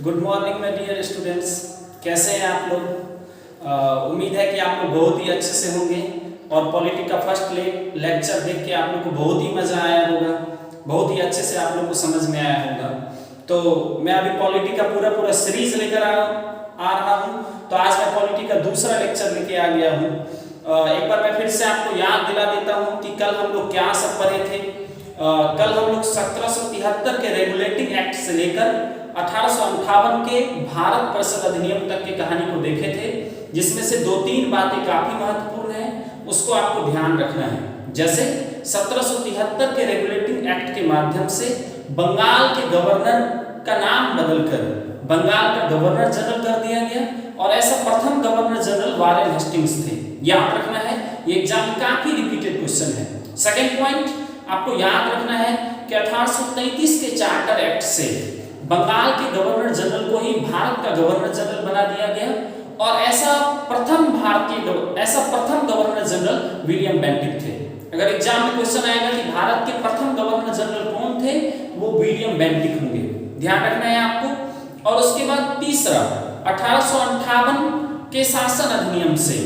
Good morning my dear students. कैसे हैं आप लोग? उम्मीद है कि आप लोग बहुत ही अच्छे से होंगे और पॉलिटी का फर्स्ट लेक्चर देख के आप लोग को बहुत ही मज़ा आया होगा, बहुत ही अच्छे से आप लोग को समझ में आया होगा। तो मैं अभी पॉलिटी का पूरा सीरीज लेकर आ रहा हूँ। तो आज मैं पॉलिटी का दूसरा लेक्चर लेके आ गया हूँ। एक बार मैं फिर से आपको याद दिला देता हूँ कि कल हम लोग क्या सब पढ़े थे। कल हम लोग 1773 के रेगुलेटिंग एक्ट से लेकर 1858 के भारत परिषद अधिनियम तक की कहानी को देखे थे, जिसमें से 2-3 बातें काफी महत्वपूर्ण हैं, उसको आपको ध्यान रखना है। जैसे 1773 के रेगुलेटिंग एक्ट के माध्यम से बंगाल के गवर्नर का नाम बदलकर बंगाल का गवर्नर जनरल कर दिया गया और ऐसा प्रथम गवर्नर जनरल वारेन हेस्टिंग्स थे। याद रखना है, ये एग्जाम में काफी रिपीटेड क्वेश्चन है। सेकेंड पॉइंट आपको याद रखना है कि 1833 के चार्टर एक्ट से बंगाल के गवर्नर जनरल को ही भारत का गवर्नर जनरल बना दिया गया और ऐसा प्रथम गवर्नर जनरल विलियम बेंटिक थे। अगर एग्जाम में क्वेश्चन आएगा कि भारत के प्रथम गवर्नर जनरल कौन थे, वो विलियम बेंटिक होंगे, ध्यान रखना है आपको। और उसके बाद तीसरा 1858 के शासन अधिनियम से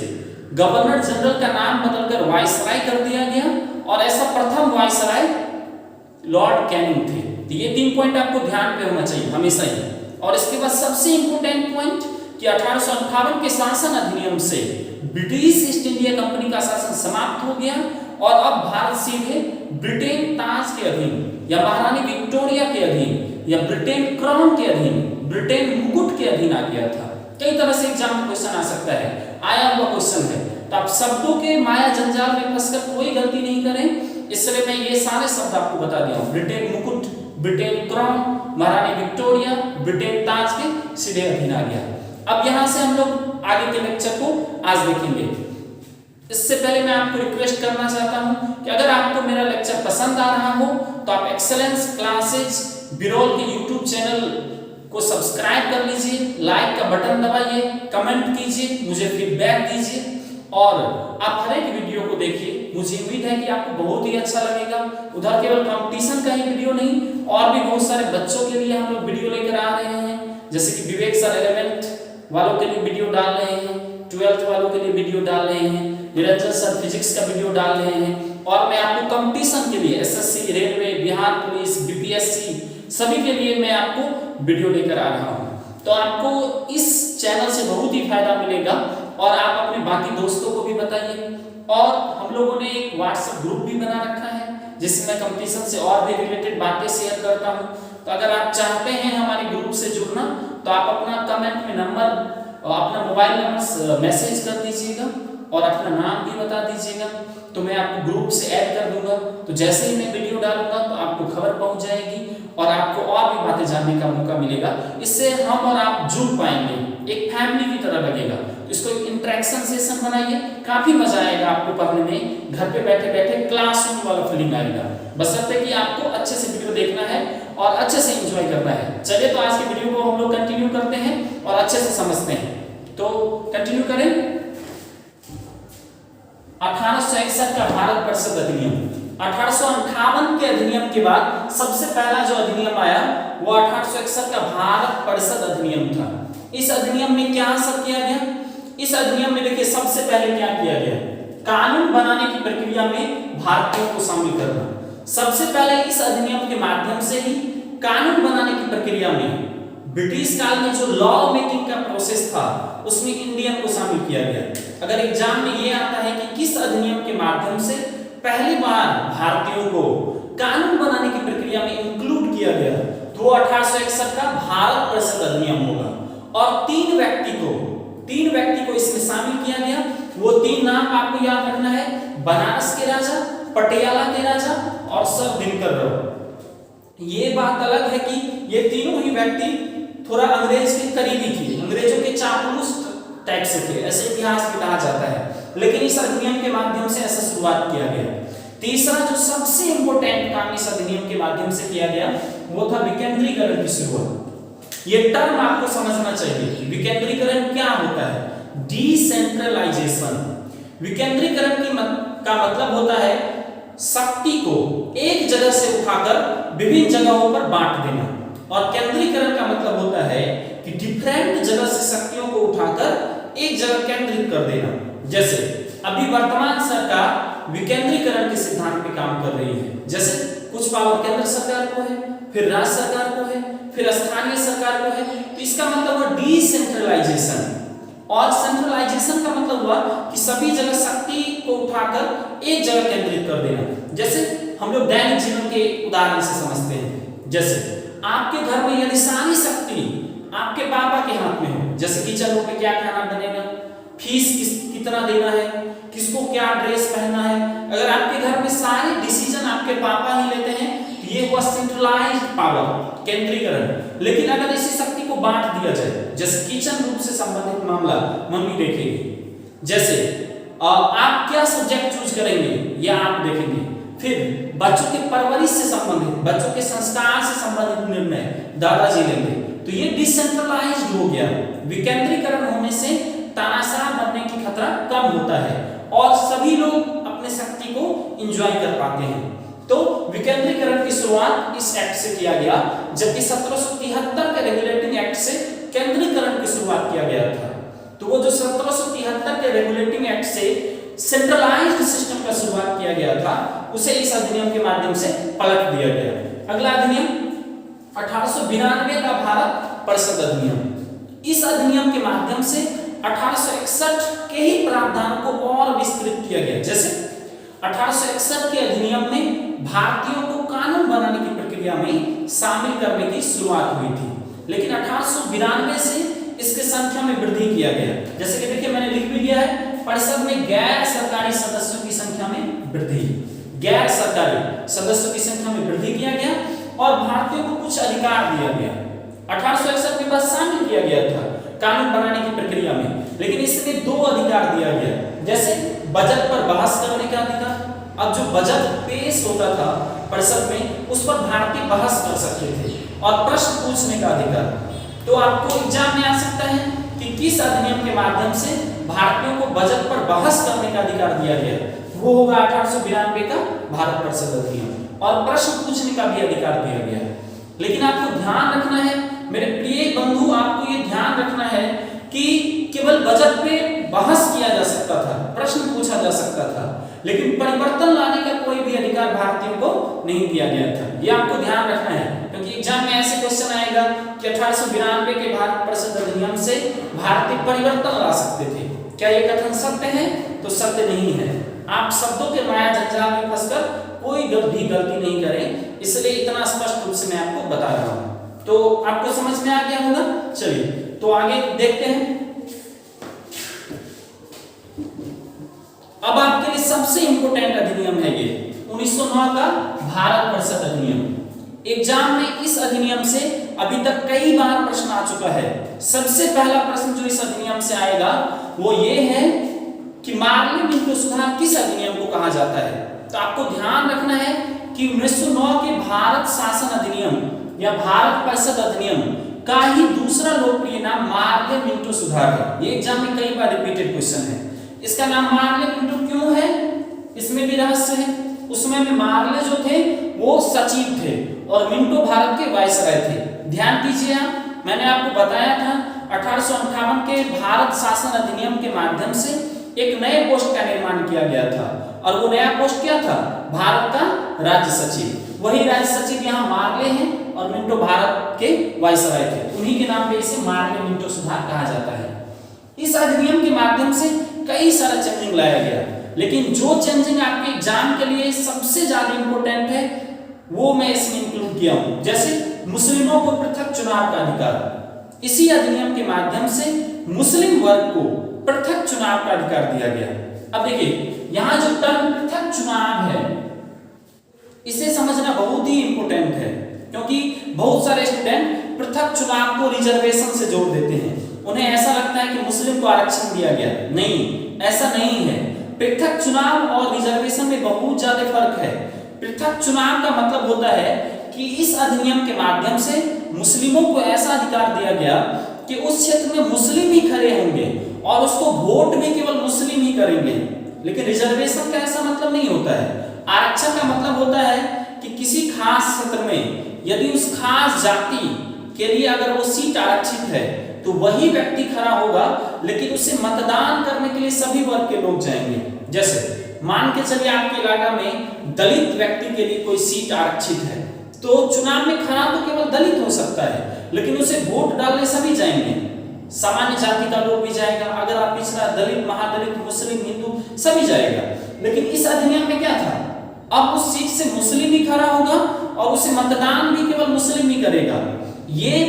गवर्नर जनरल का नाम बदलकर वाइसराय कर दिया गया और ऐसा प्रथम वाइसराय लॉर्ड कैनिंग थे। तो ये 3 पॉइंट आपको ध्यान पे होना चाहिए हमेशा ही। और इसके बाद सबसे इंपॉर्टेंट पॉइंट कि 1858 के शासन अधिनियम से ब्रिटिश ईस्ट इंडिया कंपनी का शासन समाप्त हो गया और अब भारत सीधे ब्रिटेन ताज के अधीन या महारानी विक्टोरिया के अधीन या ब्रिटेन क्राउन के अधीन, ब्रिटेन मुकुट के अधीन आ गया था। कई तरह से एग्जाम में क्वेश्चन आ सकता है, आया हुआ क्वेश्चन है। तो आप शब्दों के माया जंजाल में फंसकर कोई गलती नहीं करें, इसलिए मैं ये सारे शब्द आपको बता दिया हूं। ब्रिटेन मुकुट, ब्रिटेन क्राउन, महारानी विक्टोरिया, ब्रिटेन ताज के सीधे अधीन आ गया। अब यहां से हम लोग आगे के लेक्चर को आज देखेंगे। इससे पहले मैं आपको रिक्वेस्ट करना चाहता हूं कि अगर आपको मेरा लेक्चर पसंद आ रहा हो तो आप एक्सेलेंस क्लासेज बिरोल के YouTube चैनल को सब्सक्राइब कर लीजिए, लाइक का बटन दबाइए, कमेंट कीजिए, मुझे फीडबैक दीजिए और आप हर एक वीडियो को देखिए। मुझे उम्मीद है कि आपको बहुत ही अच्छा लगेगा। उधर केवल कंपटीशन का ही वीडियो नहीं, और भी बहुत सारे बच्चों के लिए हम लोग वीडियो लेकर आ रहे हैं। जैसे कि विवेक सर 11th वालों के लिए वीडियो डाल रहे हैं, 12th वालों के लिए वीडियो डाल रहे हैं, निरंजन सर फिजिक्स का वीडियो डाल रहे हैं। और मैं आपको कंपटीशन के लिए SSC, railway, Bihar police, BPSC सभी के लिए मैं आपको वीडियो लेकर आ रहा हूं। तो आपको इस चैनल से बहुत ही फायदा मिलेगा और आप अपने बाकी दोस्तों को भी बताइए। और हम लोगों ने एक WhatsApp ग्रुप भी बना रखा है जिसमें मैं कंपटीशन से और भी रिलेटेड बातें शेयर करता हूं। तो अगर आप चाहते हैं हमारे ग्रुप से जुड़ना तो आप अपना कमेंट में नंबर और अपना मोबाइल नंबर मैसेज कर दीजिएगा और अपना नाम भी बता दीजिएगा, तो मैं आपको ग्रुप से ऐड कर दूंगा। तो जैसे ही मैं वीडियो डालूंगा तो आपको खबर पहुंच जाएगी और आपको और भी बातें जानने का मौका मिलेगा। इससे हम और आप जुड़ पाएंगे, एक फैमिली की तरह लगेगा। इसको एक इंटरेक्शन सेशन बनाइए, काफी मजा आएगा आपको पढ़ने में। घर पे बैठे बैठे क्लासरूम वाला फीलिंग आएगा, बशर्ते कि आपको अच्छे से वीडियो देखना है और अच्छे से एंजॉय करना है। चलिए तो आज के वीडियो को हम लोग कंटिन्यू करते हैं और अच्छे से समझते हैं। तो कंटिन्यू करें। 1861 का भारत परिषद अधिनियम। 1858 के अधिनियम के बाद सबसे पहला जो अधिनियम आया वो 1861 का भारत परिषद अधिनियम था। इस अधिनियम में क्या सब किया गया? इस अधिनियम में देखिए सबसे पहले क्या किया गया, कानून बनाने की प्रक्रिया में भारतीयों को शामिल करना। सबसे पहले इस अधिनियम के माध्यम से ही कानून बनाने की प्रक्रिया में ब्रिटिश काल में जो लॉ मेकिंग का प्रोसेस था उसमें इंडियन को शामिल किया गया। अगर एग्जाम में ये आता है कि किस अधिनियम के माध्यम से पहली बार भारतीयों को कानून बनाने की प्रक्रिया में इंक्लूड किया गया, तो 1861 का भारत परिषद अधिनियम होगा। और तीन व्यक्ति को इसमें शामिल किया गया। वो 3 नाम आपको याद रखना है, बनारस के राजा, पटियाला के राजा और सर दिनकर राव। ये बात अलग है कि ये तीनों ही व्यक्ति थोड़ा अंग्रेज के करीबी थे, अंग्रेजों के चापलूस टाइप से थे, ऐसे इतिहास में कहा जाता है। लेकिन इस अधिनियम के माध्यम से ऐसा शुरुआत किया गया। तीसरा जो सबसे इंपॉर्टेंट काम इस अधिनियम के माध्यम से किया गया वो था विकेंद्रीकरण की शुरुआत। ये टर्म आपको समझना चाहिए, विकेंद्रीकरण क्या होता है? डिसेंट्रलाइजेशन। विकेंद्रीकरण का मतलब होता है शक्ति को एक जगह से उठाकर विभिन्न जगहों पर बांट देना, और केंद्रीकरण का मतलब होता है केंद्रित कर देना। जैसे अभी वर्तमान सरकार विकेंद्रीकरण के सिद्धांत पे काम कर रही है। जैसे कुछ पावर केंद्र सरकार को है, फिर राज्य सरकार को है, फिर स्थानीय सरकार को है। तो इसका मतलब हुआ डिसेंट्रलाइजेशन। और सेंट्रलाइजेशन का मतलब हुआ कि सभी जगह शक्ति को उठाकर एक जगह केंद्रित कर देना। जैसे हम लोग दैनिक जीवन के उदाहरण से समझते हैं। जैसे आपके घर में यदि सारी शक्ति आपके पापा के हाथ में हो, जैसे किचन रूम में क्या खाना बनेगा, फीस कितना देना है, किसको क्या ड्रेस पहनना है, अगर आपके घर में सारे डिसीजन आपके पापा ही लेते हैं तो ये हुआ सेंट्रलाइज्ड पावर, केंद्रीकरण। लेकिन अगर इसी शक्ति को बांट दिया जाए, जैसे किचन रूम से संबंधित मामला मम्मी देखेगी, जैसे आप क्या सब्जेक्ट चूज करेंगे या आप देखेंगे, फिर बच्चों के परवरिश से संबंधित, बच्चों के संस्कार से संबंधित निर्णय दादाजी लेंगे। तो ये डिसेंट्रलाइज्ड हो गया। विकेंद्रीकरण होने से तानाशाह बनने की खतरा कम होता है और सभी लोग अपने शक्ति को एंजॉय कर पाते हैं। तो विकेंद्रीकरण की शुरुआत इस एक्ट से किया गया, जबकि 1773 के रेगुलेटिंग एक्ट से केंद्रीकरण की शुरुआत किया गया था। तो वो जो 1773 के रेगुलेटिंग एक्ट से सेंट्रलाइज्ड सिस्टम का शुरुआत किया गया था, उसे इस अधिनियम के माध्यम से पलट दिया गया। अगला अधिनियम 1892 का भारत परिषद अधिनियम। इस अधिनियम के माध्यम से 1861 के ही प्रावधान को और विस्तृत किया गया। जैसे 1861 के अधिनियम में भारतीयों को कानून बनाने की प्रक्रिया में शामिल करने की शुरुआत हुई थी, लेकिन 1892 से इसके संख्या में वृद्धि किया गया। जैसे कि देखिए मैंने लिख भी दिया है, परिषद में गैर सरकारी सदस्यों की संख्या में वृद्धि, गैर सरकारी सदस्यों की संख्या में वृद्धि किया गया और भारतीयों को कुछ अधिकार दिया गया। 1861 के बाद शामिल किया गया था कानून बनाने की प्रक्रिया में, लेकिन इसमें 2 अधिकार दिया गया। जैसे बजट पर बहस करने का अधिकार। अब जो बजट पेश होता था परिषद में, उस पर भारतीय बहस कर सकते थे, और प्रश्न पूछने का अधिकार। तो आपको एग्जाम में आ सकता है कि किस अधिनियम के माध्यम से भारतीयों को बजट पर बहस करने का अधिकार दिया गया। वो होगा 1892 का भारत परिषद अधिनियम, और प्रश्न पूछने का भी अधिकार दिया गया। लेकिन आपको ध्यान रखना है मेरे प्रिय बंधु, आपको ये ध्यान रखना है कि केवल बजट पे बहस किया जा सकता था, प्रश्न पूछा जा सकता था, लेकिन परिवर्तन लाने का कोई भी अधिकार भारतीयों को नहीं दिया गया था। ये आपको ध्यान रखना है, क्योंकि एग्जाम में ऐसे क्वेश्चन आएगा कि 1892 के भारत परिषद अधिनियम से भारतीय परिवर्तन ला सकते थे। क्या ये कथन सत्य है? तो सत्य नहीं है। आप शब्दों के माया जंजाल में फंसकर कोई भी गलती नहीं करें, इसलिए इतना स्पष्ट रूप से मैं आपको बता रहा हूं। तो आपको समझ में आ गया होगा। चलिए तो आगे देखते हैं। अब आपके लिए सबसे इंपोर्टेंट अधिनियम है ये 1909 का भारत परिषद अधिनियम। एग्जाम में इस अधिनियम से अभी तक कई बार प्रश्न आ चुका है। सबसे पहला प्रश्न जो इस अधिनियम से आएगा वो ये है कि मार्ले मिंटो सुधार किस अधिनियम को कहा जाता है। तो आपको ध्यान रखना है कि 1909 के भारत शासन अधिनियम या भारत परिषद अधिनियम का ही दूसरा लोकप्रिय नाम मार्ले मिंटो सुधार है। ये एग्जाम में कई बार रिपीटेड क्वेश्चन है। इसका नाम मार्ले मिंटो क्यों है, इसमें भी रहस्य है। उसमें में मार्ले जो थे वो सचिव थे और मिंटो भारत के वायसराय थे। ध्यान दीजिए आप, मैंने आपको बताया था 1858 के भारत शासन अधिनियम के माध्यम से एक नए पोस्ट का निर्माण किया गया था, और वो नया पोस्ट क्या था? भारत का राज्य सचिव। वही राज्य सचिव यहाँ मार्ले हैं और मिंटो भारत के वायसराय थे। उन्हीं के नाम पे इसे मार्ले मिंटो सुधार कहा जाता है। इस अधिनियम के माध्यम से कई सारा चेंजिंग लाया गया, लेकिन जो चेंजिंग आपके एग्जाम के लिए सबसे ज्यादा इंपॉर्टेंट है वो मैं इसमें इंक्लूड किया हूं। जैसे मुस्लिमों को पृथक चुनाव का अधिकार, इसी अधिनियम के माध्यम से मुस्लिम वर्ग को पृथक चुनाव का अधिकार दिया गया। अब देखिए यहां जो टर्म पृथक चुनाव है इसे समझना बहुत ही इंपॉर्टेंट है, क्योंकि बहुत सारे स्टूडेंट पृथक चुनाव को रिजर्वेशन से जोड़ देते हैं। उन्हें ऐसा लगता है कि मुस्लिम को आरक्षण दिया गया। नहीं, ऐसा नहीं है। पृथक चुनाव और रिजर्वेशन में बहुत ज्यादा फर्क है। पृथक चुनाव का मतलब होता है कि इस अधिनियम के माध्यम से मुस्लिमों को ऐसा अधिकार दिया गया कि उस क्षेत्र में मुस्लिम ही खड़े होंगे और उसको वोट भी केवल मुस्लिम ही करेंगे। लेकिन रिजर्वेशन का ऐसा मतलब नहीं होता है। आरक्षण का मतलब होता है कि किसी खास क्षेत्र में यदि उस खास जाति के लिए अगर वो सीट आरक्षित है तो वही व्यक्ति खड़ा होगा, लेकिन उसे मतदान करने के लिए सभी वर्ग के लोग जाएंगे। जैसे मान के चलिए आपके इलाका में दलित व्यक्ति के लिए कोई सीट आरक्षित है, तो चुनाव में खड़ा तो केवल दलित हो सकता है, लेकिन उसे वोट डालने सभी जाएंगे। सामान्य जाति का लोग भी जाएगा, अगर आप पिछड़ा, दलित, महादलित, मुस्लिम, हिंदू सभी जाएगा। लेकिन इस अधिनियम में क्या था, अब उस सीट से मुस्लिम ही खड़ा होगा और उसे मतदान भी केवल मुस्लिम ही करेगा। ये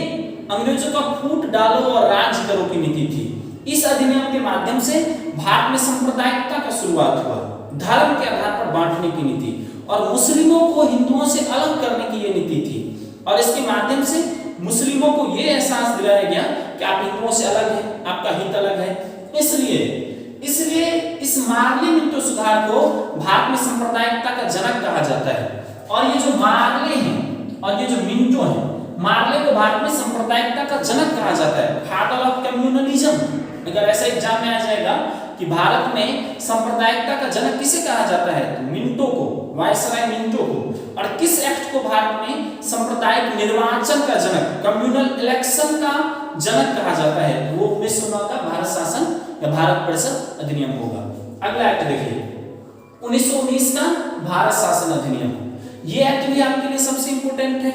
अंग्रेजों का फूट डालो और राज करो की नीति थी। इस अधिनियम के माध्यम से भारत में सांप्रदायिकता का शुरुआत हुआ, धर्म के आधार पर बांटने की नीति, और मुस्लिमों को हिंदुओं से अलग करने की ये नीति थी। और इसके माध्यम से मुस्लिमों को ये एहसास दिलाया गया कि आप हिंदुओं से अलग हैं, आपका हित अलग है। इसलिए इस मार्ले मिंटो सुधार को भारत में सांप्रदायिकता का जनक कहा जाता है। और ये जो मार्ले हैं और ये जो मिंटो हैं, मार्ले को भारत में सांप्रदायिकता का जनक कहा जाता है, फादर ऑफ कम्युनलिज्म। अगर ऐसा एग्जाम में आ जाएगा कि भारत में सांप्रदायिकता का जनक किसे कहा जाता है, तो मिंटो को, वायसराय मिंटो को। और किस एक्ट को भारत में सांप्रदायिक निर्वाचन का जनक, कम्युनल इलेक्शन का जनक कहा जाता है, वो 1909 का भारत शासन या भारत परिषद अधिनियम होगा। अगला एक्ट देखिए 1919 का भारत शासन अधिनियम। ये एक्ट भी आपके लिए सबसे इंपोर्टेंट है।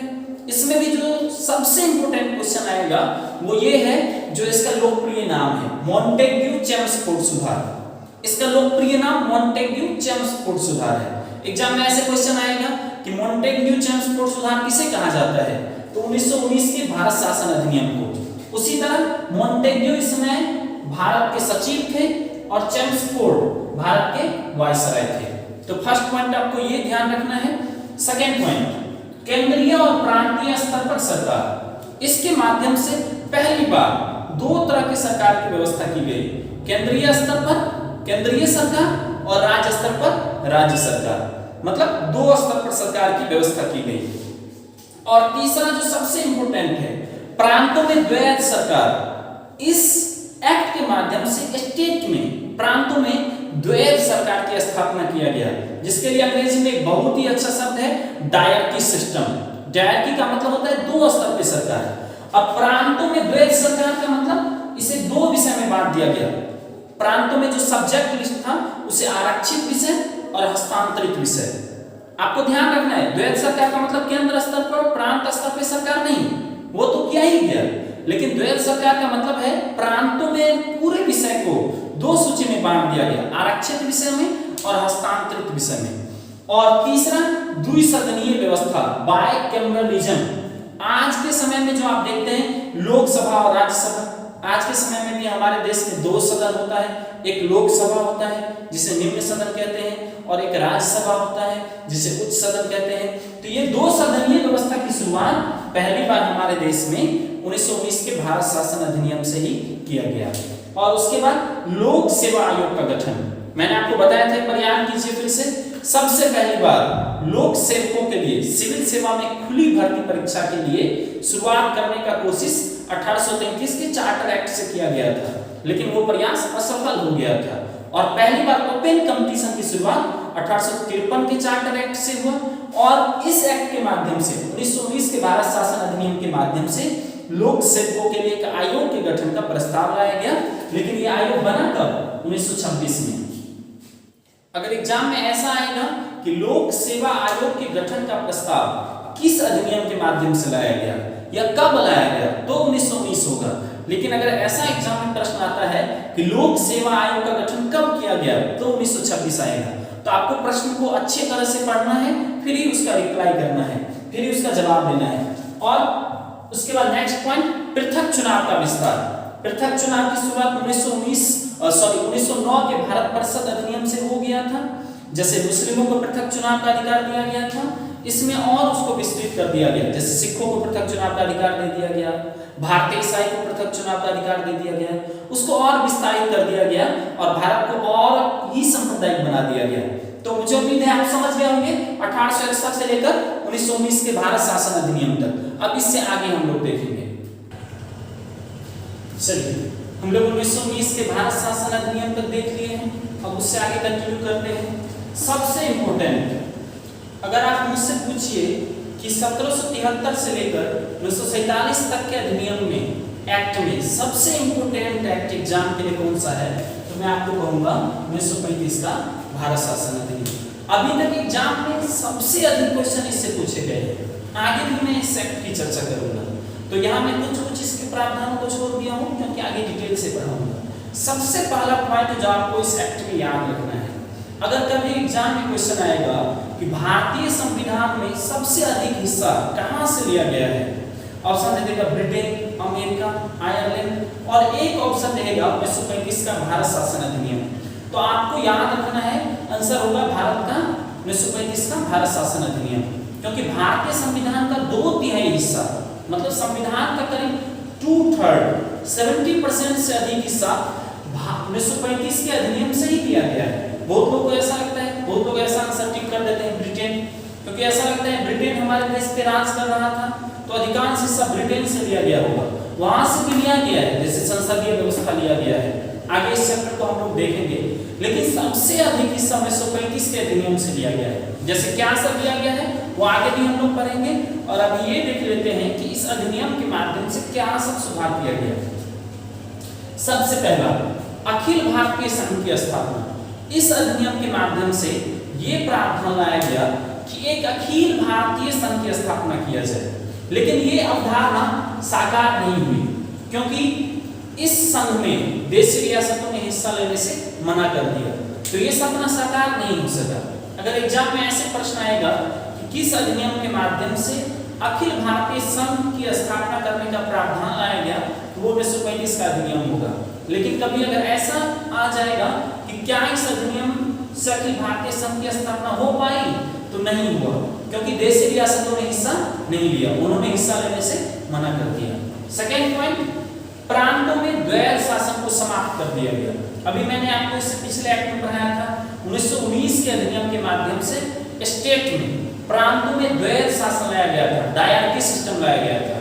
इसमें भी जो सबसे इंपोर्टेंट क्वेश्चन आएगा वो ये है, जो इसका लोकप्रिय नाम है, मॉन्टेग्यू चेम्सफोर्ड सुधार। इसका लोकप्रिय नाम मॉन्टेग्यू चेम्सफोर्ड सुधार है। एग्जाम में ऐसे क्वेश्चन आएगा कि मॉन्टेग्यू चेम्सफोर्ड सुधार किसे कहा जाता है, तो 1919 के भारत शासन अधिनियम को। उसी तरह मॉन्टेग्यू इसमें भारत के सचिव थे और चेम्सफोर्ड भारत के वायसराय थे। तो फर्स्ट पॉइंट आपको ये ध्यान रखना है। सेकेंड पॉइंट, केंद्रीय और प्रांतीय स्तर पर सरकार। इसके माध्यम से पहली बार दो तरह की सरकार की व्यवस्था की गई, केंद्रीय स्तर पर केंद्रीय सरकार और राज्य स्तर पर राज्य सरकार, मतलब दो स्तर पर सरकार की व्यवस्था की गई। और तीसरा जो सबसे इंपोर्टेंट है, प्रांतों में द्वैध सरकार। इस एक्ट के माध्यम से स्टेट में, प्रांतों में द्वैध सरकार की स्थापना किया गया, जिसके लिए अंग्रेजी में एक बहुत ही अच्छा शब्द है, डायरकी सिस्टम। डायरकी का मतलब होता है दो स्तर पे सरकार। अब प्रांतों में द्वैध सरकार का मतलब इसे दो विषय में बांट दिया गया। प्रांतों में जो सब्जेक्ट लिस्ट था उसे आरक्षित विषय और हस्तांतरित विषय। आपको ध्यान रखना है, द्वैध सरकार का मतलब केंद्र स्तर पर, प्रांत स्तर पर सरकार नहीं, वो तो किया ही गया। लेकिन द्वैध सरकार का मतलब है प्रांतों में पूरे विषय को दो सूची में बांट दिया गया, आरक्षित विषय में और हस्तांतरित विषय में। और तीसरा द्विसदनीय व्यवस्था, बाइकैमरलिज्म। आज के समय में जो आप देखते हैं लोकसभा और राज्यसभा, आज के समय में भी हमारे देश में दो सदन होता है, एक लोकसभा होता है जिसे निम्न सदन कहते हैं, और एक राज्यसभा होता है जिसे उच्च सदन कहते हैं। तो ये दो सदनीय व्यवस्था की शुरुआत पहली बार हमारे देश में 1919 के भारत शासन अधिनियम से ही किया गया। और उसके बाद लोक सेवा आयोग का गठन। मैंने आपको बताया था, पर याद कीजिए फिर से, सबसे पहली बार लोक सेवकों के लिए सिविल सेवा में खुली भर्ती परीक्षा के लिए शुरुआत करने का कोशिश 1833 के चार्टर एक्ट से किया गया था, लेकिन वो प्रयास असफल हो गया था। और पहली बार ओपन कंपटीशन की शुरुआत 1853 के चार्टर एक्ट से हुआ। और इस एक्ट के माध्यम से 1919 के भारत शासन अधिनियम के माध्यम से लोक सेवकों के लिए एक आयोग के गठन का प्रस्ताव लाया गया। लेकिन ये आयोग बना कब? 1926 में। अगर एग्जाम में ऐसा आएगा कि लोक सेवा आयोग के गठन का प्रस्ताव किस अधिनियम के माध्यम से लाया गया या कब लाया गया, तो 1919 होगा। लेकिन अगर ऐसा एग्जाम में प्रश्न आता है कि लोक सेवा आयोग का गठन कब किया गया, तो 1926 आएगा। तो आपको प्रश्न को अच्छी तरह से पढ़ना है, फिर ही उसका रिप्लाई करना है, फिर ही उसका जवाब देना है। और उसके बाद नेक्स्ट पॉइंट, पृथक चुनाव का विस्तार। पृथक चुनाव की शुरुआत 1909 के भारत परिषद अधिनियम से हो गया था। जैसे मुस्लिमों को पृथक चुनाव का अधिकार दिया गया था, इसमें और उसको विस्तृत कर दिया गया। जैसे सिखों को पृथक चुनाव का अधिकार दे दिया गया, भारतीय ईसाई को पृथक चुनाव का अधिकार दे दिया गया, उसको और विस्तारित कर दिया गया और भारत को और ही सांप्रदायिक बना दिया गया। तो मुझे उम्मीद है आप समझ गए होंगे 1861 से लेकर 1919 के भारत शासन अधिनियम तक। अब इससे आगे हम लोग देखेंगे। चलिए, हम लोग 1919 के भारत शासन अधिनियम तक देख लिए हैं। अब उससे आगे कंटिन्यू करते हैं। सबसे इंपोर्टेंट, अगर आप मुझसे पूछिए कि 1773 से लेकर 1947 तक के अधिनियम में एक्ट में सबसे इंपोर्टेंट एक्ट एग्जाम के लिए कौन सा है, तो मैं आपको कहूंगा 1935 का भारत शासन अधिनियम। अभी तक एग्जाम में सबसे अधिक क्वेश्चन इससे पूछे गए हैं। आगे भी मैं इस एक्ट की चर्चा करूंगा, तो यहाँ मैं कुछ इसके प्रावधानों को छोड़ दिया हूँ क्योंकि आगे डिटेल से पढ़ाऊंगा। सबसे पहला पॉइंट जो आपको इस एक्ट में याद रखना है, अगर कभी एग्जाम में क्वेश्चन आएगा कि भारतीय संविधान में सबसे अधिक हिस्सा कहाँ से लिया गया है, ऑप्शन दे देगा ब्रिटेन, अमेरिका, आयरलैंड और एक ऑप्शन देगा 1935 का भारत शासन अधिनियम। तो आपको याद रखना है आंसर होगा भारत का 1935 का भारत शासन अधिनियम, क्योंकि भारतीय संविधान का 2/3 हिस्सा मतलब संविधान का करीब 2/3 70% से अधिक हिस्सा 1935 के अधिनियम से ही लिया गया है। बहुत लोगों को ऐसा लगता है, बहुत लोग ऐसा आंसर टिक कर देते हैं ब्रिटेन, क्योंकि ऐसा लगता है ब्रिटेन हमारे देश पे राज कर रहा था तो अधिकांश हिस्सा ब्रिटेन से लिया गया होगा, वहां से भी लिया गया है, जैसे संसदीय व्यवस्था लिया गया है। आगे इस चैप्टर को हम लोग देखेंगे, लेकिन सबसे अधिक हिस्सा 1935 के अधिनियम से लिया गया है। जैसे क्या सब लिया गया है वो आगे भी हम लोग पढ़ेंगे, और अभी ये देख लेते हैं कि इस अधिनियम के माध्यम से क्या सब सुधार किया गया। सबसे पहला अखिल भारतीय संघ की स्थापना। इस अधिनियम के माध्यम से ये प्रावधान लाया गया कि एक अखिल भारतीय संघ की स्थापना किया जाए, लेकिन ये अवधारणा साकार नहीं हुई क्योंकि इस संघ में देशी रियासतों ने हिस्सा लेने से मना कर दिया, तो ये सपना साकार नहीं हो सका। अगर एग्जाम में ऐसे प्रश्न आएगा कि किस अधिनियम के माध्यम से अखिल भारतीय संघ की स्थापना करने का प्रावधान लाया गया, तो वो 1935 का अधिनियम होगा। लेकिन कभी अगर ऐसा आ जाएगा कि क्या इस अधिनियम से अखिल भारतीय संघ की स्थापना हो पाई, तो नहीं हुआ, क्योंकि देशी रियासतों ने हिस्सा नहीं लिया, उन्होंने हिस्सा लेने से मना कर दिया। सेकेंड पॉइंट, प्रांतों में द्वैध शासन को समाप्त कर दिया गया। अभी मैंने आपको इससे पिछले एक्ट में पढ़ाया था, 1919 के अधिनियम के माध्यम से स्टेट में प्रांतों में द्वैध शासन लाया गया था, डायरकी सिस्टम लाया गया था,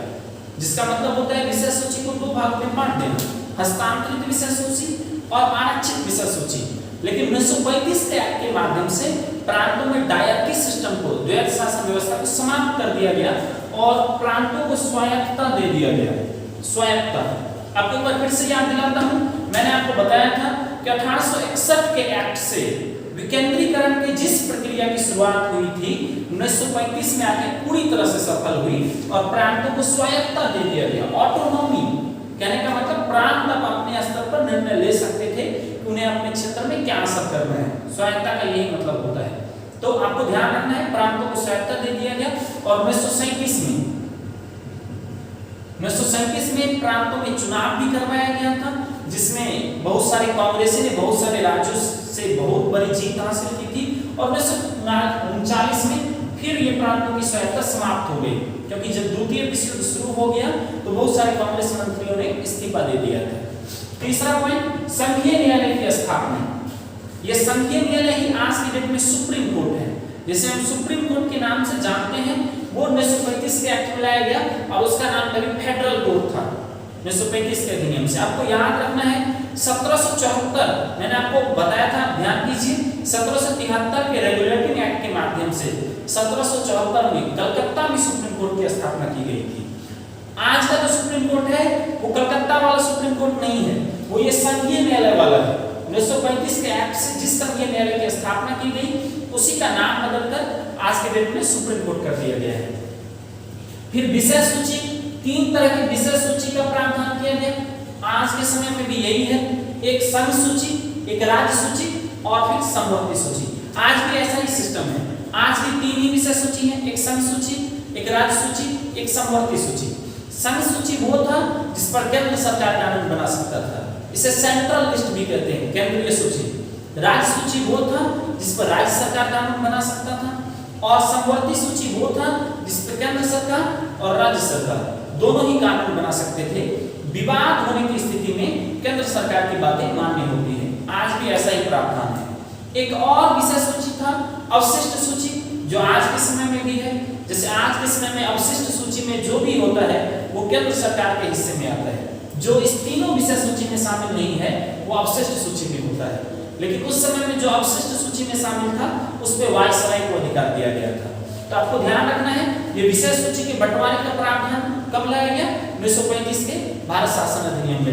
जिसका मतलब होता है विषय सूची को 2 भाग में बांट देना, हस्तांतरित विषय सूची और आरक्षित विषय सूची। लेकिन 1935 के एक्ट के माध्यम से प्रांतों में डायरकी सिस्टम को, द्वैध शासन व्यवस्था को समाप्त कर दिया गया और प्रांतों को स्वायत्तता दे दिया गया। स्वायत्तता आपको एक बार फिर से याद दिलाता हूं, मैंने आपको बताया था कि 1861 के एक्ट से विकेंद्रीकरण की जिस प्रक्रिया की शुरुआत हुई थी 1935 में आके पूरी तरह से सफल हुई और प्रांतों को स्वायत्तता दे दिया गया। ऑटोनॉमी कहने का मतलब प्रांत अब अपने स्तर पर निर्णय ले सकते थे कि उन्हें अपने क्षेत्र में क्या सब करना है, स्वायत्तता का यही मतलब होता है। तो आपको ध्यान रखना है प्रांतों को स्वायत्तता दे दिया गया। और 1937 में प्रांतों में चुनाव भी करवाया गया था, जिसमें बहुत सारे कांग्रेसी ने बहुत सारे राज्यों से बहुत बड़ी जीत हासिल की थी। और 1939 में फिर ये प्रांतों की स्वायत्तता समाप्त हो गई, क्योंकि जब द्वितीय विश्व युद्ध शुरू हो गया तो बहुत सारे कांग्रेस मंत्रियों ने इस्तीफा दे दिया था। तीसरा पॉइंट, संघीय न्यायालय की स्थापना। ये संघीय न्यायालय ही आज की डेट में सुप्रीम कोर्ट है, जिसे हम सुप्रीम कोर्ट के नाम से जानते हैं। वो 1935 के एक्ट में लाया गया और उसका नाम कभी फेडरल कोर्ट था 1935 के अधिनियम से। आपको याद रखना है 1774, मैंने आपको बताया था, ध्यान दीजिए, 1773 के रेगुलेटिंग एक्ट के माध्यम से 1774 में कलकत्ता में सुप्रीम कोर्ट की स्थापना की गई थी। आज का जो सुप्रीम कोर्ट है वो कलकत्ता वाला सुप्रीम कोर्ट नहीं है, वो ये संघीय न्यायालय वाला है। 1935 के एक्ट से जिस संघीय न्यायालय की स्थापना की गई उसी का नाम बदलकर आज के डेट में सुप्रीम कोर्ट कर दिया गया है। फिर विषय सूची, 3 तरह की विषय सूची का प्रावधान किया गया। आज के समय में भी यही है, एक संघ सूची, एक राज्य सूची और फिर समवर्ती सूची। आज भी ऐसा ही सिस्टम है, आज भी 3 ही विषय सूची है, एक संघ सूची, एक राज्य सूची, एक समवर्ती सूची। संघ सूची वो था जिस पर केंद्र सरकार कानून बना सकता था, इसे सेंट्रल लिस्ट भी कहते हैं, केंद्रीय सूची। राज्य सूची वो था जिस पर राज्य सरकार कानून बना सकता था, और समवर्ती सूची वो था जिस पर केंद्र सरकार और राज्य सरकार दोनों ही कानून बना सकते थे। विवाद होने की स्थिति में केंद्र सरकार की बातें मान्य होती है। आज भी ऐसा ही प्रावधान है। एक और विषय सूची था अवशिष्ट सूची, जो आज के समय में भी है। जैसे आज के समय में अवशिष्ट सूची में जो भी होता है वो केंद्र सरकार के हिस्से में आता है। जो इस तीनों विषय सूची में शामिल नहीं है वो अवशिष्ट सूची में होता है। लेकिन उस समय में जो अवशिष्ट सूची में शामिल था उस पे वायसराय को अधिकार दिया गया था। तो आपको ध्यान रखना है, ये विषय सूची के बंटवारे का प्रावधान कब लाया गया? 1935 के भारत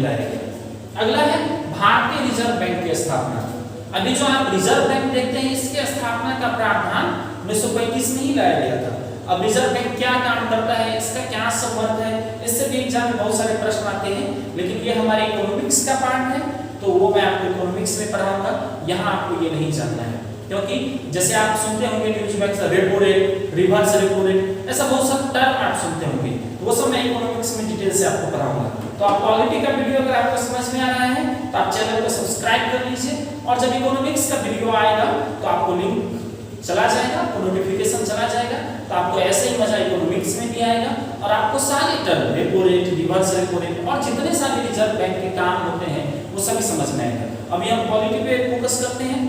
लाया गया। अगला है भारतीय रिजर्व बैंक की स्थापना। अभी जो आप रिजर्व बैंक देखते हैं इसके स्थापना का प्रावधान 1935 में ही लाया गया था। अब रिजर्व बैंक क्या काम करता है, इसका क्या संबंध है, इससे भी एग्जाम में बहुत सारे प्रश्न आते हैं, लेकिन ये हमारे इकोनॉमिक्स का पार्ट है तो वो मैं आपको इकोनॉमिक्स में पढ़ाऊंगा, यहाँ आपको ये नहीं जानना है। क्योंकि जैसे आप सुनते होंगे न्यूज में repo rate, reverse repo rate, ऐसा बहुत सारा टर्म आप सुनते होंगे, तो वो सब मैं इकोनॉमिक्स में डिटेल से आपको पढ़ाऊंगा। तो आप पॉलिटी का वीडियो अगर आपको समझ में आ रहा है तो आप चैनल को सब्सक्राइब कर लीजिए, और जब इकोनॉमिक्स का वीडियो आएगा तो आपको लिंक चला जाएगा, आपको नोटिफिकेशन चला जाएगा, तो आपको ऐसे ही मजा इकोनॉमिक्स में भी आएगा और आपको सारे term repo rate, reverse repo rate और जितने सारे रिजर्व बैंक के काम होते हैं वो सभी समझ में आएगा। अभी हम पॉलिटी पे फोकस करते हैं।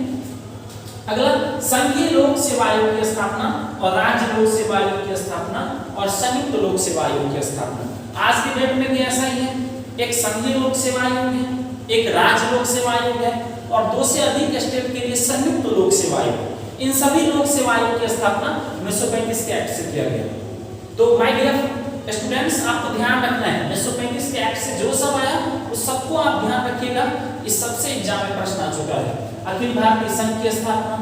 अगला संघीय लोक सेवा आयोग की स्थापना और राज्य लोक सेवा आयोग की स्थापना और संयुक्त लोक सेवा आयोग की स्थापना। आज के डेट में भी ऐसा ही है, एक संघीय लोक सेवा आयोग है, एक राज्य लोक सेवा आयोग है और 2 से अधिक स्टेट के लिए संयुक्त लोक सेवा आयोग। इन सभी लोक सेवा आयोग की स्थापना 1935 के एक्ट से किया गया। तो माय डियर स्टूडेंट्स, आपको ध्यान रखना है 1935 के एक्ट से जो सब आया उस सबको आप ध्यान रखिएगा, इस सबसे एग्जाम में प्रश्न आ चुका है। अखिल भारतीय संघ की स्थापना,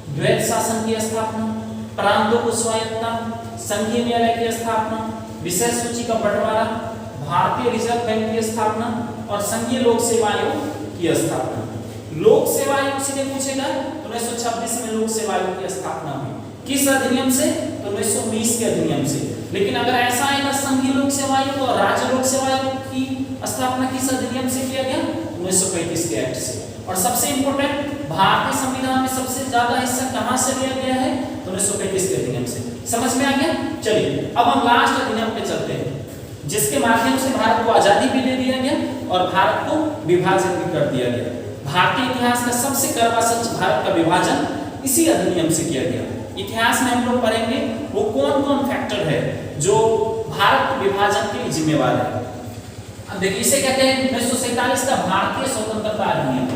द्वैत शासन की स्थापना, प्रांतों को स्वायत्तता, संघीय न्यायालय की स्थापना, विशेष सूची का बंटवारा, भारतीय रिजर्व बैंक की स्थापना और संघीय लोक सेवा आयोग की स्थापना। लोक सेवा आयोग से पूछेगा तो 1926 में लोक सेवा आयोग की स्थापना हुई। किस अधिनियम से? तो 1920 के अधिनियम से। लेकिन अगर ऐसा आएगा संघीय लोक सेवा आयोग और राज्य लोक सेवा आयोग की स्थापना किस अधिनियम से किया गया? 1935 के एक्ट से। और सबसे इंपॉर्टेंट, भारतीय संविधान में सबसे ज्यादा हिस्सा कहां से लिया गया है? तो 1935 के अधिनियम से। समझ में आ गया? चलिए अब हम लास्ट अधिनियम पे चलते हैं, जिसके माध्यम से भारत को आजादी भी दे दिया गया और भारत को विभाजित भी कर दिया गया। भारतीय इतिहास का सबसे कड़वा सच भारत का विभाजन इसी अधिनियम से किया गया। इतिहास में हम लोग पढ़ेंगे वो कौन कौन फैक्टर है जो भारत विभाजन के लिए जिम्मेवार है। अब देखिए इसे कहते हैं 1947 का भारतीय स्वतंत्रता अधिनियम।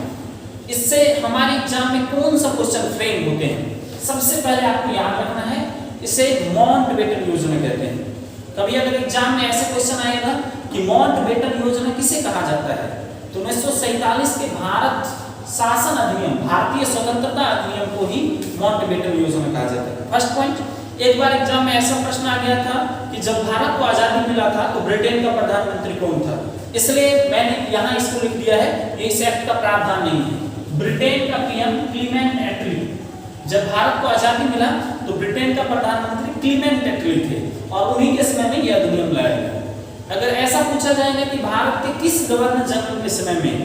इससे हमारे एग्जाम में कौन सा क्वेश्चन फ्रेम होते हैं? सबसे पहले आपको याद रखना है, इसे माउंटबेटन योजना कहते हैं। कभी अगर एग्जाम में ऐसे क्वेश्चन आएगा कि माउंटबेटन योजना किसे कहा जाता है, तो 1947 के भारत शासन अधिनियम, भारतीय स्वतंत्रता अधिनियम को ही माउंटबेटन योजना कहा जाता है। फर्स्ट पॉइंट, एक बार एग्जाम में ऐसा प्रश्न आ गया था कि जब भारत को आजादी मिला था तो ब्रिटेन का प्रधानमंत्री कौन था, इसलिए मैंने यहाँ इसको लिख दिया है, ये इस एक्ट का प्रावधान नहीं है। ब्रिटेन का पीएम क्लीमेंट एटली, जब भारत को आजादी मिला तो ब्रिटेन का प्रधानमंत्री क्लीमेंट एटली थे और उन्हीं के समय में यह अधिनियम लाया गया। अगर ऐसा पूछा जाएगा कि भारत के किस गवर्नर जनरल के समय में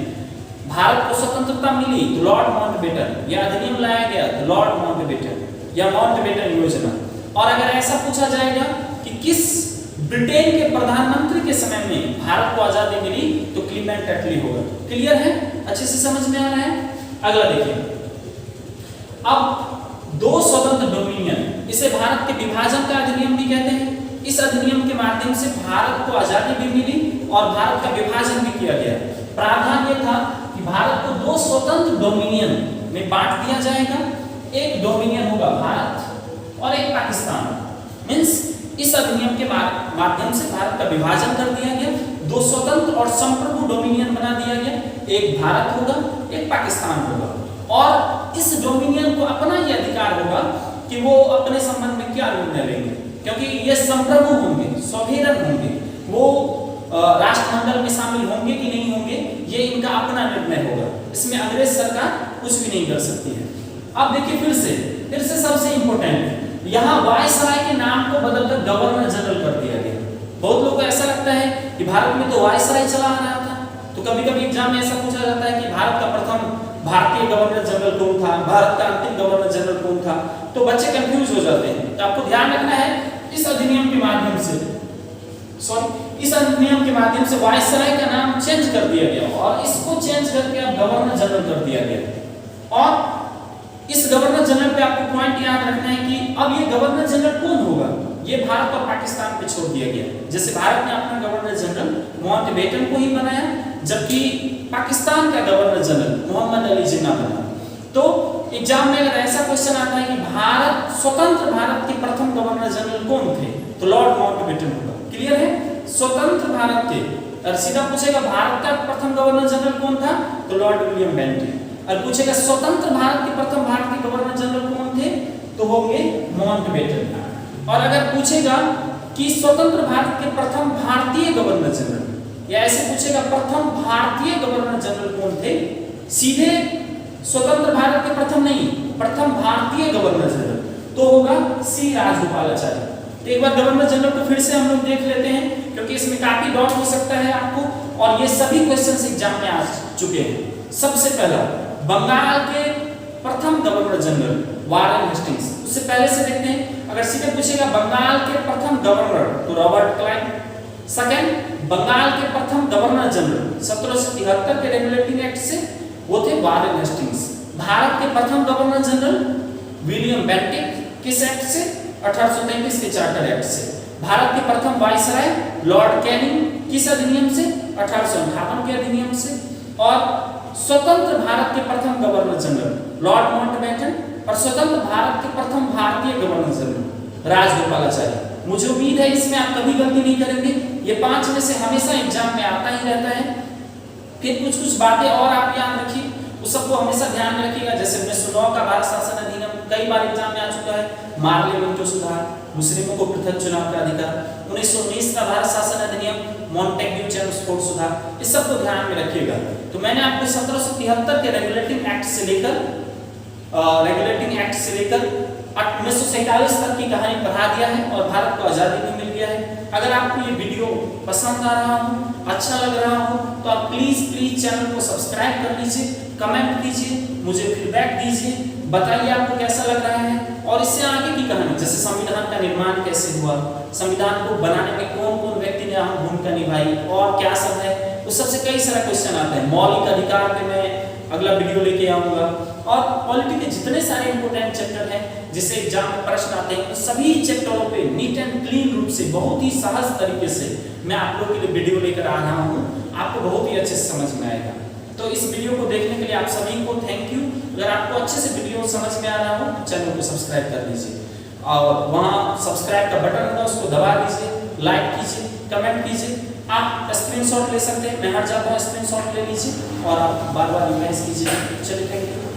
भारत को स्वतंत्रता मिली, तो लॉर्ड माउंटबेटन, यह अधिनियम लाया गया तो लॉर्ड माउंटबेटन या माउंटबेटन योजना। और अगर ऐसा पूछा जाएगा कि किस ब्रिटेन के प्रधानमंत्री के समय में भारत को आजादी मिली, तो क्लीमेंट एटली होगा। क्लियर है? अच्छे से समझ में आ रहा है? अगला देखिए, अब 2 स्वतंत्र डोमिनियन, इसे भारत के विभाजन का अधिनियम भी कहते हैं। इस अधिनियम के माध्यम से भारत को आजादी भी मिली और भारत का विभाजन भी किया गया। प्रावधान यह था कि भारत को 2 स्वतंत्र डोमिनियन में बांट दिया जाएगा। एक डोमिनियन होगा भारत और एक पाकिस्तान। मींस इस अधिनियम के माध्यम से भारत का विभाजन कर दिया गया, 2 स्वतंत्र और संप्रभु डोमिनियन बना दिया गया, एक भारत होगा, एक पाकिस्तान होगा। और इस डोमिनियन को अपना ये अधिकार होगा कि वो अपने संबंध में क्या निर्णय लेंगे, क्योंकि ये संप्रभु होंगे, सॉवरेन होंगे, वो राष्ट्रमंडल में शामिल होंगे कि नहीं होंगे, ये इनका अपना निर्णय होगा। इसमें अंग्रेज सरकार कुछ भी नहीं कर सकती है। अब देखिए फिर से सबसे इंपॉर्टेंट, यहाँ वायसराय के नाम को बदलकर गवर्नर जनरल कर दिया गया। बहुत लोगों को ऐसा लगता है कि भारत में तो वायसराय चला आ रहा था, तो कभी कभी एग्जाम में ऐसा पूछा जाता है कि भारत का प्रथम भारतीय गवर्नर जनरल कौन था, भारत का अंतिम गवर्नर जनरल कौन था, तो बच्चे कंफ्यूज हो जाते हैं। तो आपको ध्यान रखना है, इस अधिनियम के माध्यम से वायसराय का नाम चेंज कर दिया गया और इसको चेंज करके अब गवर्नर जनरल कर दिया गया। और इस गवर्नर जनरल पे आपको पॉइंट याद रखना है कि अब ये गवर्नर जनरल कौन होगा, ये भारत और पाकिस्तान पे छोड़ दिया गया। जैसे भारत ने अपना गवर्नर जनरल माउंटबेटन को ही बनाया, जबकि पाकिस्तान का गवर्नर जनरल मोहम्मद अली जिन्ना बना। तो एग्जाम में अगर ऐसा क्वेश्चन आता है कि स्वतंत्र भारत के प्रथम गवर्नर जनरल कौन थे, तो लॉर्ड माउंटबेटन होगा। क्लियर है? स्वतंत्र भारत के और सीधा पूछेगा भारत का प्रथम गवर्नर जनरल कौन था, तो लॉर्ड विलियम बेंटिक। और पूछेगा स्वतंत्र भारत के प्रथम भारतीय गवर्नर जनरल कौन थे, तो होंगे माउंटबेटन। और अगर पूछेगा कि स्वतंत्र भारत के प्रथम भारतीय गवर्नर जनरल, या ऐसे पूछेगा प्रथम भारतीय गवर्नर जनरल कौन थे, सीधे स्वतंत्र भारत के प्रथम नहीं, प्रथम भारतीय गवर्नर जनरल, तो होगा सी राजगोपालाचारी। तो एक बार गवर्नर जनरल को फिर से हम लोग देख लेते हैं, क्योंकि इसमें काफी डाउट हो सकता है आपको, और ये सभी क्वेश्चंस एग्जाम में आ चुके हैं। सबसे पहला बंगाल के प्रथम गवर्नर जनरल वारेन हेस्टिंग्स, उससे पहले से देखते हैं। अगर सीधे पूछेगा बंगाल के प्रथम गवर्नर, तो रॉबर्ट क्लाइव। सेकंड, बंगाल के प्रथम गवर्नर जनरल 1773 के रेगुलेटिंग एक्ट से, वो थे वारेन हेस्टिंग्स। भारत के प्रथम गवर्नर जनरल विलियम बेंटिक, किस एक्ट से, 1833 के चार्टर एक्ट से। भारत के प्रथम वाइसराय लॉर्ड कैनिंग, किस अधिनियम से, 1858 के अधिनियम से। और स्वतंत्र भारत के प्रथम गवर्नर जनरल लॉर्ड माउंटबेटन, और स्वतंत्र भारत के प्रथम भारतीय गवर्नर जनरल राजगोपालाचारी। मुझे उम्मीद है इसमें आप कभी गलती नहीं करेंगे, ये 5 में से हमेशा एग्जाम में आता ही रहता है। फिर कुछ बातें और आप याद रखिए, उस सबको हमेशा ध्यान में रखिएगा। जैसे 1909 का भारत शासन अधिनियम कई बार एग्जाम में आ चुका है, मार्ले मिंटो सुधार, मुस्लिमों को पृथक चुनाव का अधिकार, 1919 का भारत शासन अधिनियम, मॉन्टेग्यू चेम्सफोर्ड सुधार, इस सबको ध्यान में रखिएगा। तो मैंने आपको 1773 के रेगुलेटिंग एक्ट से लेकर 1947 तक की कहानी पढ़ा दिया है, और भारत को आजादी भी मिल गया है। अगर आपको ये वीडियो पसंद आ रहा हो, अच्छा लग रहा हो, तो आप प्लीज चैनल को सब्सक्राइब कर लीजिए, कमेंट कीजिए, मुझे फीडबैक दीजिए, बताइए आपको कैसा लग रहा है। और इससे आगे की कहानी, जैसे संविधान का निर्माण कैसे हुआ, संविधान को बनाने में कौन कौन व्यक्ति ने अहम भूमिका निभाई, और क्या सब है, उस सबसे कई सारे क्वेश्चन आते हैं। मौलिक अधिकार पे मैं अगला वीडियो लेके आऊंगा, और पॉलिटी के जितने सारे इंपोर्टेंट चैप्टर हैं जिससे एग्जाम में प्रश्न आते हैं, सभी चैप्टरों पे नीट एंड क्लीन रूप से, बहुत ही सहज तरीके से मैं आप लोगों के लिए वीडियो लेकर आ रहा हूँ, आपको बहुत ही अच्छे से समझ में आएगा। तो इस वीडियो को देखने के लिए आप सभी को थैंक यू। अगर आपको अच्छे से वीडियो समझ में आ रहा हो, चैनल को सब्सक्राइब कर लीजिए, और वहाँ सब्सक्राइब का बटन होगा, उसको दबा दीजिए, लाइक कीजिए, कमेंट कीजिए। आप स्क्रीनशॉट ले सकते हैं, मैं हट जाता हूँ, स्क्रीनशॉट ले लीजिए और आप बार-बार रिवाइज कीजिए। चलिए, थैंक यू।